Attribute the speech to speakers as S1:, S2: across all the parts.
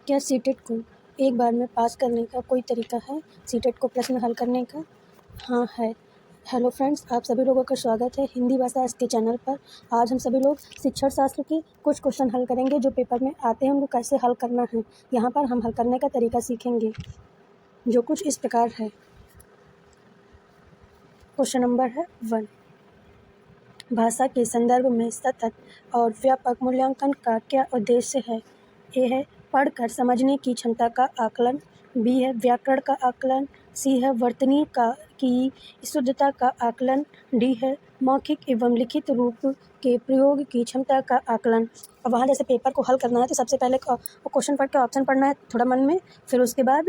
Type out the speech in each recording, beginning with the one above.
S1: क्या सीटेट को एक बार में पास करने का कोई तरीका है? सीटेट को प्रश्न हल करने का? हाँ है। हेलो फ्रेंड्स, आप सभी लोगों का स्वागत है हिंदी भाषा के चैनल पर। आज हम सभी लोग शिक्षण शास्त्र की कुछ क्वेश्चन हल करेंगे जो पेपर में आते हैं, उनको कैसे हल करना है। यहाँ पर हम हल करने का तरीका सीखेंगे, जो कुछ इस प्रकार है। क्वेश्चन नंबर है 1। भाषा के संदर्भ में सतत और व्यापक मूल्यांकन का क्या उद्देश्य है? ए है पढ़कर समझने की क्षमता का आकलन, बी है व्याकरण का आकलन, सी है वर्तनी की शुद्धता का आकलन, डी है मौखिक एवं लिखित रूप के प्रयोग की क्षमता का आकलन। अब वहाँ जैसे पेपर को हल करना है तो सबसे पहले क्वेश्चन पढ़ के ऑप्शन पढ़ना है थोड़ा मन में, फिर उसके बाद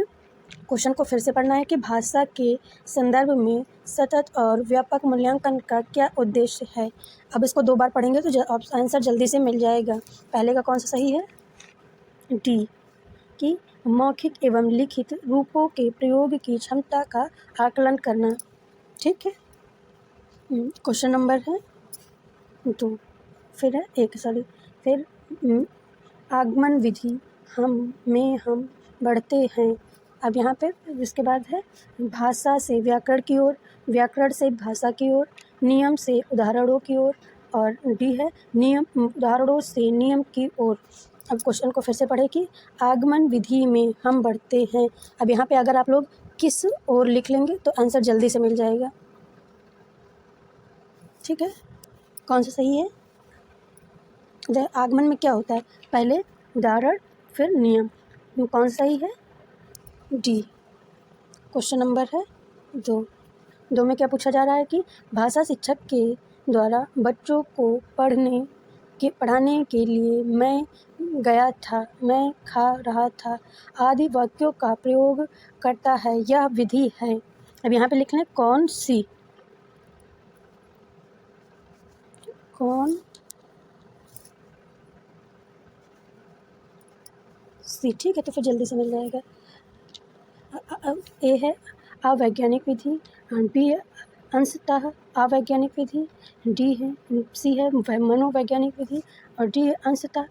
S1: क्वेश्चन को फिर से पढ़ना है कि भाषा के संदर्भ में सतत और व्यापक मूल्यांकन का क्या उद्देश्य है। अब इसको 2 बार पढ़ेंगे तो आंसर जल्दी से मिल जाएगा। पहले का कौन सा सही है? डी, कि मौखिक एवं लिखित रूपों के प्रयोग की क्षमता का आकलन करना। ठीक है। क्वेश्चन नंबर है 2। फिर है फिर आगमन विधि हम बढ़ते हैं। अब यहाँ पे इसके बाद है भाषा से व्याकरण की ओर, व्याकरण से भाषा की ओर, नियम से उदाहरणों की ओर, और डी है नियम उदाहरणों से नियम की ओर। अब क्वेश्चन को फिर से पढ़े कि आगमन विधि में हम बढ़ते हैं। अब यहाँ पे अगर आप लोग किस ओर लिख लेंगे तो आंसर जल्दी से मिल जाएगा। ठीक है, कौन सा सही है? आगमन में क्या होता है? पहले उदाहरण फिर नियम। कौन सा सही है? डी। क्वेश्चन नंबर है 2 में क्या पूछा जा रहा है कि भाषा शिक्षक के द्वारा बच्चों को पढ़ाने के लिए मैं गया था, मैं खा रहा था आदि वाक्यों का प्रयोग करता है, यह विधि है। अब यहाँ पे लिख लें कौन सी ठीक है, तो फिर जल्दी से मिल जाएगा। ए है अवैज्ञानिक विधि, बी है अंशतः अवैज्ञानिक विधि, सी है मनोवैज्ञानिक विधि, और डी है अंशतः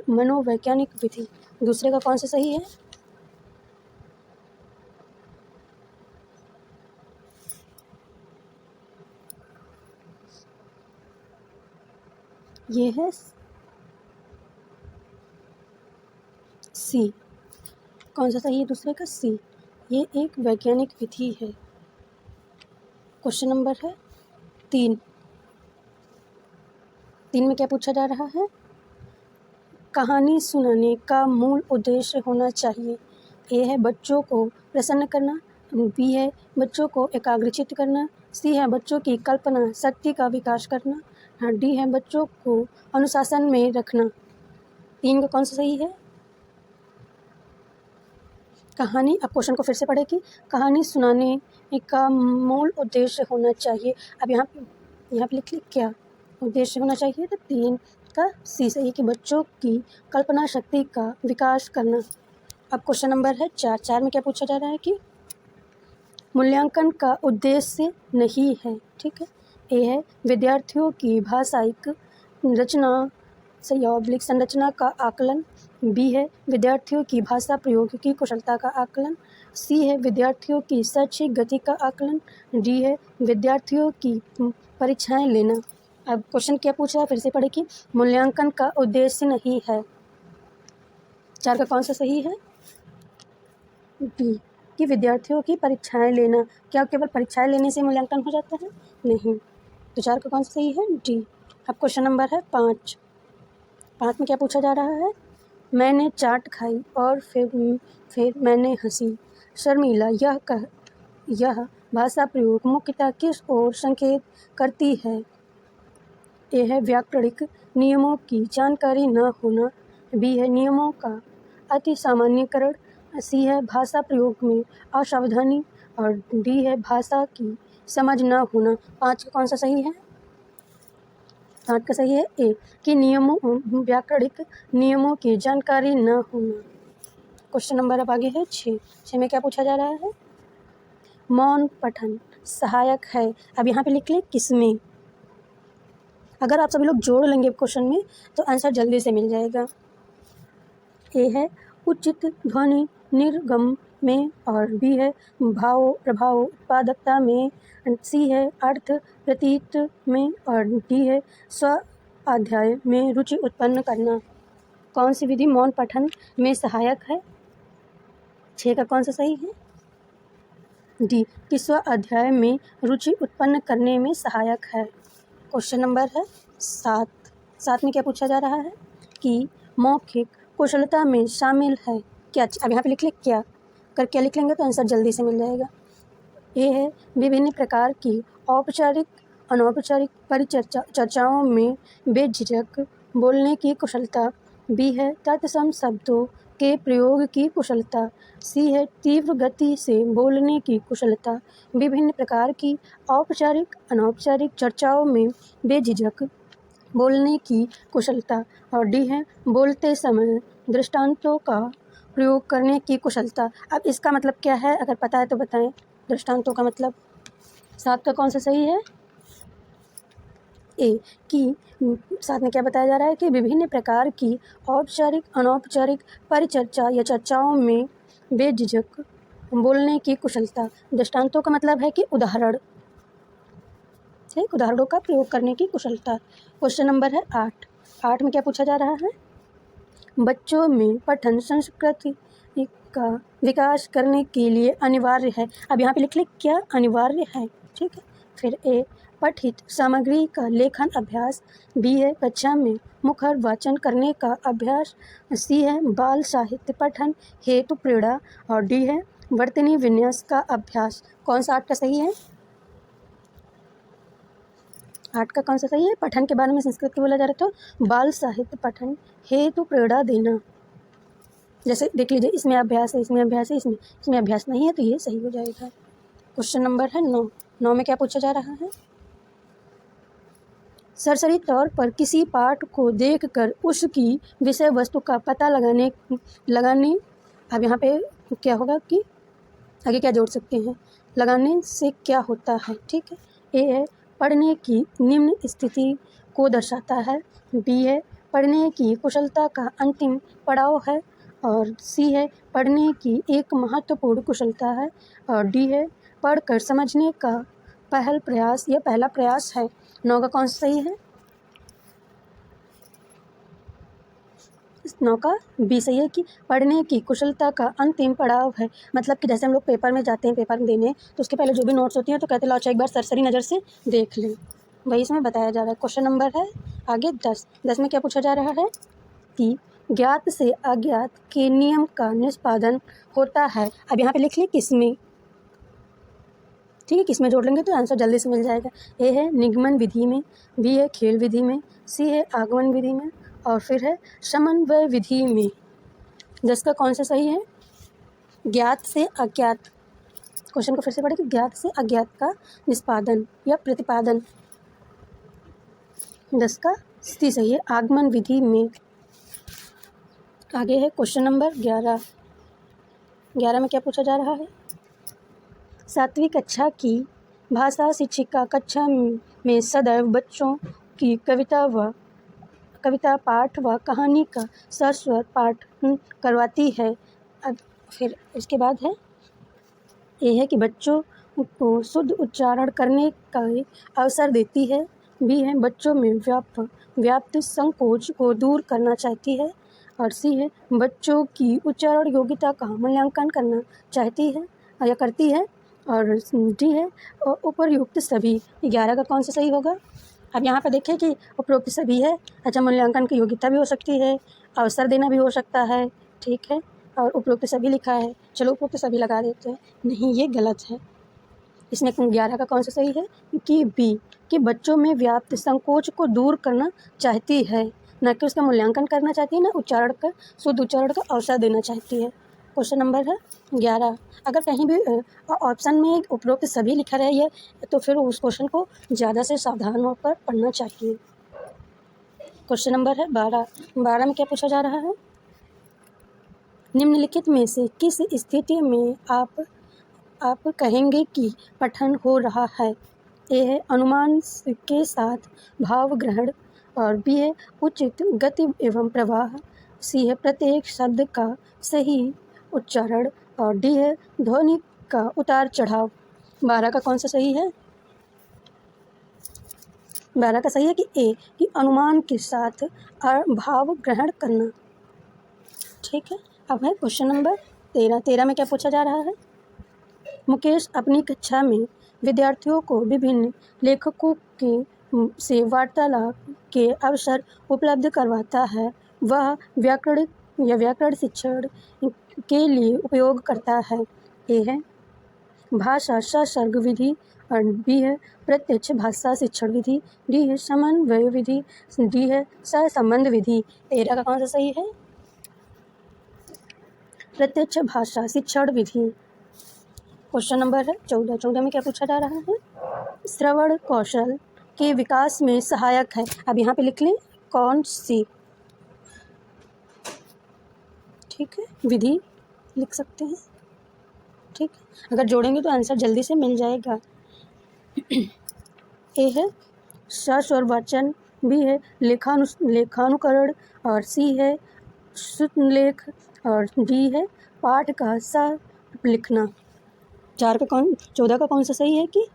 S1: मनोवैज्ञानिक विधि। दूसरे का कौन सा सही है? ये है सी। कौन सा सही है दूसरे का? सी। ये एक वैज्ञानिक विधि है। क्वेश्चन नंबर है 3 में क्या पूछा जा रहा है? कहानी सुनाने का मूल उद्देश्य होना चाहिए। ए है बच्चों को प्रसन्न करना, बी है बच्चों को एकाग्रचित्त करना, सी है बच्चों की कल्पना शक्ति का विकास करना, डी है बच्चों को अनुशासन में रखना। 3 का कौन सा सही है? कहानी। अब क्वेश्चन को फिर से पढ़े कि कहानी सुनाने का मूल उद्देश्य होना चाहिए। अब यहाँ पे लिख क्या उद्देश्य होना चाहिए? तो 3 का सी सही कि बच्चों की कल्पना शक्ति का विकास करना। अब क्वेश्चन नंबर है 4 में क्या पूछा जा रहा है कि मूल्यांकन का उद्देश्य नहीं है। ठीक है। ए है विद्यार्थियों की भाषाई रचना संरचना का आकलन, बी है विद्यार्थियों की भाषा प्रयोग की कुशलता का आकलन, सी है विद्यार्थियों की शैक्षिक गति का आकलन, डी है विद्यार्थियों की परीक्षाएं लेना। अब क्वेश्चन क्या पूछ रहा है? फिर से पढ़े कि मूल्यांकन का उद्देश्य नहीं है। 4 का कौन सा सही है? डी, कि विद्यार्थियों की परीक्षाएं लेना। क्या केवल परीक्षाएं लेने से मूल्यांकन हो जाता है? नहीं। तो 4 का कौन सा सही है? डी। अब क्वेश्चन नंबर है 5 में क्या पूछा जा रहा है? मैंने चाट खाई और फिर मैंने हंसी। शर्मिला यह भाषा प्रयोग मुख्यतः किस ओर संकेत करती है? ए है व्याकरणिक नियमों की जानकारी न होना, बी है नियमों का अति सामान्यकरण, सी है भाषा प्रयोग में असावधानी, और डी है भाषा की समझ न होना। 5 का कौन सा सही है? 5 का सही है ए, कि व्याकरणिक नियमों की जानकारी न होना। क्वेश्चन नंबर अब आगे है 6 में क्या पूछा जा रहा है? मौन पठन सहायक है। अब यहाँ पे लिख लें किसमें। अगर आप सभी लोग जोड़ लेंगे क्वेश्चन में तो आंसर जल्दी से मिल जाएगा। ए है उचित ध्वनि निर्गम में, और बी है भाव प्रभाव उत्पादकता में, सी है अर्थ प्रतीत में, और डी है स्व अध्याय में रुचि उत्पन्न करना। कौन सी विधि मौन पठन में सहायक है? 6 का कौन सा सही है? डी, कि स्व अध्याय में रुचि उत्पन्न करने में सहायक है। क्वेश्चन नंबर है 7 में क्या पूछा जा रहा है कि मौखिक कुशलता में शामिल है क्या? अब यहाँ पे लिख क्या लिख लेंगे तो आंसर जल्दी से मिल जाएगा। ए है विभिन्न प्रकार की औपचारिक अनौपचारिक चर्चाओं में बेझिझक बोलने की कुशलता। बी है तत्सम शब्दों के प्रयोग की कुशलता। सी है तीव्र गति से बोलने की कुशलता। विभिन्न प्रकार की औपचारिक अनौपचारिक चर्चाओं में बेझिझक बोलने की कुशलता। और डी है बोलते समय दृष्टांतों का प्रयोग करने की कुशलता। अब इसका मतलब क्या है, अगर पता है तो बताएं। दृष्टांतों का मतलब 7 का कौन सा सही है? ए, कि 7 में क्या बताया जा रहा है कि विभिन्न प्रकार की औपचारिक अनौपचारिक परिचर्चा या चर्चाओं में बेझिझक बोलने की कुशलता। दृष्टांतों का मतलब है कि उदाहरण, ठीक, उदाहरणों का प्रयोग करने की कुशलता। क्वेश्चन नंबर है 8 में क्या पूछा जा रहा है? बच्चों में पठन संस्कृति का विकास करने के लिए अनिवार्य है। अब यहाँ पे लिख क्या अनिवार्य है, ठीक है। फिर ए, पठित सामग्री का लेखन अभ्यास। बी है कक्षा में मुखर वाचन करने का अभ्यास। सी है बाल साहित्य पठन हेतु प्रेरणा। और डी है वर्तनी विन्यास का अभ्यास। कौन सा 8 का सही है? 8 का कौन सा सही है? पठन के बारे में संस्कृत में बोला जा रहा है तो बाल साहित्य पठन हेतु प्रेरणा देना। जैसे देख लीजिए, इसमें अभ्यास है, इसमें अभ्यास है, इसमें अभ्यास नहीं है, तो ये सही हो जाएगा। क्वेश्चन नंबर है 9 में क्या पूछा जा रहा है? सरसरी तौर पर किसी पाठ को देखकर उसकी विषय वस्तु का पता लगाने अब यहाँ पे क्या होगा कि आगे क्या जोड़ सकते हैं? लगाने से क्या होता है, ठीक है। ए है पढ़ने की निम्न स्थिति को दर्शाता है। बी है पढ़ने की कुशलता का अंतिम पड़ाव है। और सी है पढ़ने की एक महत्वपूर्ण कुशलता है। और डी है पढ़कर समझने का पहला प्रयास है। 9 का कौन सा सही है? 9 का बी सही है कि पढ़ने की कुशलता का अंतिम पड़ाव है। मतलब कि जैसे हम लोग पेपर में जाते हैं पेपर देने, तो उसके पहले जो भी नोट्स होती हैं तो कहते हैं एक बार सरसरी नज़र से देख लें, वही इसमें बताया जा रहा है। क्वेश्चन नंबर है आगे 10 में क्या पूछा जा रहा है कि ज्ञात से अज्ञात के नियम का निष्पादन होता है। अब यहाँ पे लिख लें किसमें, ठीक है, किसमें जोड़ लेंगे तो आंसर जल्दी से मिल जाएगा। ए है निगमन विधि में, बी है खेल विधि में, सी है आगमन विधि में, और फिर है समन्वय विधि में। 10 का कौन सा सही है? ज्ञात से अज्ञात। क्वेश्चन को फिर से पढ़ें। ज्ञात से अज्ञात का निष्पादन या प्रतिपादन। 10 का सी सही है, आगमन विधि में। आगे है क्वेश्चन नंबर 11 में क्या पूछा जा रहा है? 7वीं कक्षा की भाषा शिक्षिका कक्षा में सदैव बच्चों की कविता पाठ व कहानी का सस्वर पाठ करवाती है। अब फिर इसके बाद है ये है कि बच्चों को शुद्ध उच्चारण करने का अवसर देती है। बी है बच्चों में व्याप्त संकोच को दूर करना चाहती है। और सी है बच्चों की उच्चारण योग्यता का मूल्यांकन करना चाहती है या करती है। और डी है उपयुक्त सभी। 11 का कौन सा सही होगा? अब यहाँ पर देखें कि उपरोक्त सभी है, अच्छा, मूल्यांकन की योग्यता भी हो सकती है, अवसर देना भी हो सकता है, ठीक है, और उपरोक्त सभी लिखा है। चलो उपरोक्त सभी लगा देते हैं। नहीं, ये गलत है। इसमें 11 का कौन सा सही है कि बी, कि बच्चों में व्याप्त संकोच को दूर करना चाहती है, न कि उसका मूल्यांकन करना चाहती है, न शुद्ध उच्चारण का अवसर देना चाहती है। क्वेश्चन नंबर है 11। अगर कहीं भी ऑप्शन में उपरोक्त सभी लिखा रहे तो फिर उस क्वेश्चन को ज़्यादा से सावधान होकर पढ़ना चाहिए। क्वेश्चन नंबर है 12 में क्या पूछा जा रहा है? निम्नलिखित में से किस स्थिति में आप कहेंगे कि पठन हो रहा है? ए है अनुमान के साथ भाव ग्रहण, और बी है उचित गति एवं प्रवाह, सी है प्रत्येक शब्द का सही उच्चारण और डी है ध्वनि का उतार चढ़ाव। 12 का कौन सा सही है? 12 का सही है कि ए कि अनुमान के साथ भाव ग्रहण करना। ठीक है, अब है क्वेश्चन नंबर 13। 13 में क्या पूछा जा रहा है? मुकेश अपनी कक्षा में विद्यार्थियों को विभिन्न लेखकों के से वार्तालाप के अवसर उपलब्ध करवाता है। वह व्याकरण शिक्षण के लिए उपयोग करता है। ए है भाषा ससर्ग विधि और बी है प्रत्यक्ष भाषा शिक्षण विधि, डी है समन्वय विधि, डी है सहसंबंध विधि। 13 का कौन सा सही है? प्रत्यक्ष भाषा शिक्षण विधि। क्वेश्चन नंबर है 14। 14 में क्या पूछा जा रहा है? श्रवण कौशल के विकास में सहायक है। अब यहाँ पे लिख लें कौन सी। ठीक है, विधि लिख सकते हैं। ठीक है, अगर जोड़ेंगे तो आंसर जल्दी से मिल जाएगा। ए है सस्वर वाचन, बी है लेखानुकरण और सी है शुद्धलेख और डी है पाठ का स लिखना। 14 का कौन सा सही है कि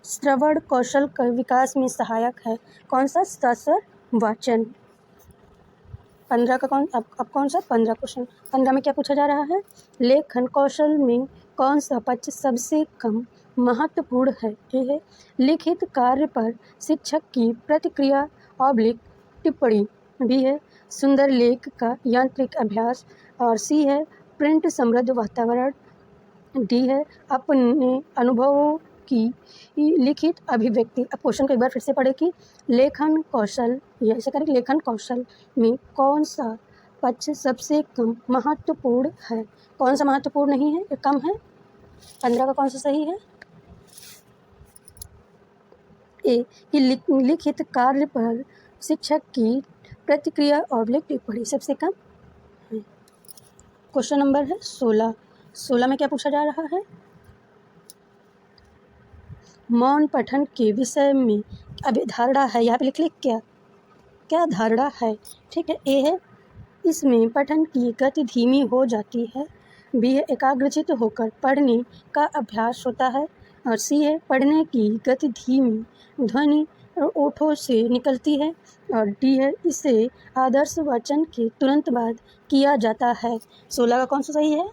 S1: श्रवण कौशल के विकास में सहायक है। कौन सा? सस्वर वाचन। 15 का अब कौन सा? 15 क्वेश्चन। 15 में क्या पूछा जा रहा है? लेखन कौशल में कौन सा पक्ष सबसे कम महत्वपूर्ण है? ये है लिखित कार्य पर शिक्षक की प्रतिक्रिया टिप्पणी, बी है सुंदर लेख का यांत्रिक अभ्यास और सी है प्रिंट समृद्ध वातावरण, डी है अपने अनुभवों की लिखित अभिव्यक्ति। अब क्वेश्चन को एक बार फिर से पढ़े कि लेखन कौशल, या ऐसे करें लेखन कौशल में कौन सा पक्ष सबसे कम महत्वपूर्ण है? कौन सा महत्वपूर्ण नहीं है, कम है? 15 का कौन सा सही है? ए कि लिखित कार्य पर शिक्षक की प्रतिक्रिया और टिप्पणी सबसे कम है। क्वेश्चन नंबर है 16। 16 में क्या पूछा जा रहा है? मौन पठन के विषय में अभी धारणा है। यहाँ पे लिख क्या धारणा है? ठीक है, ए है इसमें पठन की गति धीमी हो जाती है, बी है एकाग्रचित्त होकर पढ़ने का अभ्यास होता है और सी है पढ़ने की गति धीमी ध्वनि और ओठों से निकलती है और डी है इसे आदर्श वाचन के तुरंत बाद किया जाता है। 16 का कौन सा सही है?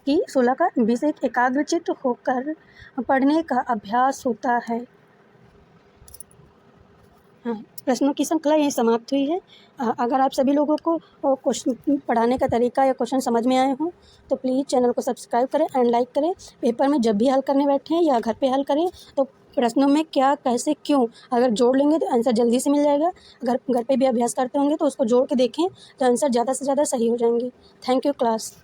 S1: कि 16 का बी से एकाग्रचित्त होकर पढ़ने का अभ्यास होता है। हाँ, प्रश्नों की श्रृंखला यहीं समाप्त हुई है। अगर आप सभी लोगों को क्वेश्चन पढ़ाने का तरीका या क्वेश्चन समझ में आए हों तो प्लीज़ चैनल को सब्सक्राइब करें एंड लाइक करें। पेपर में जब भी हल करने बैठें या घर पे हल करें तो प्रश्नों में क्या, कैसे, क्यों अगर जोड़ लेंगे तो आंसर जल्दी से मिल जाएगा। अगर घर पे भी अभ्यास करते होंगे तो उसको जोड़ के देखें तो आंसर ज़्यादा से ज़्यादा सही हो जाएंगे। Thank you class.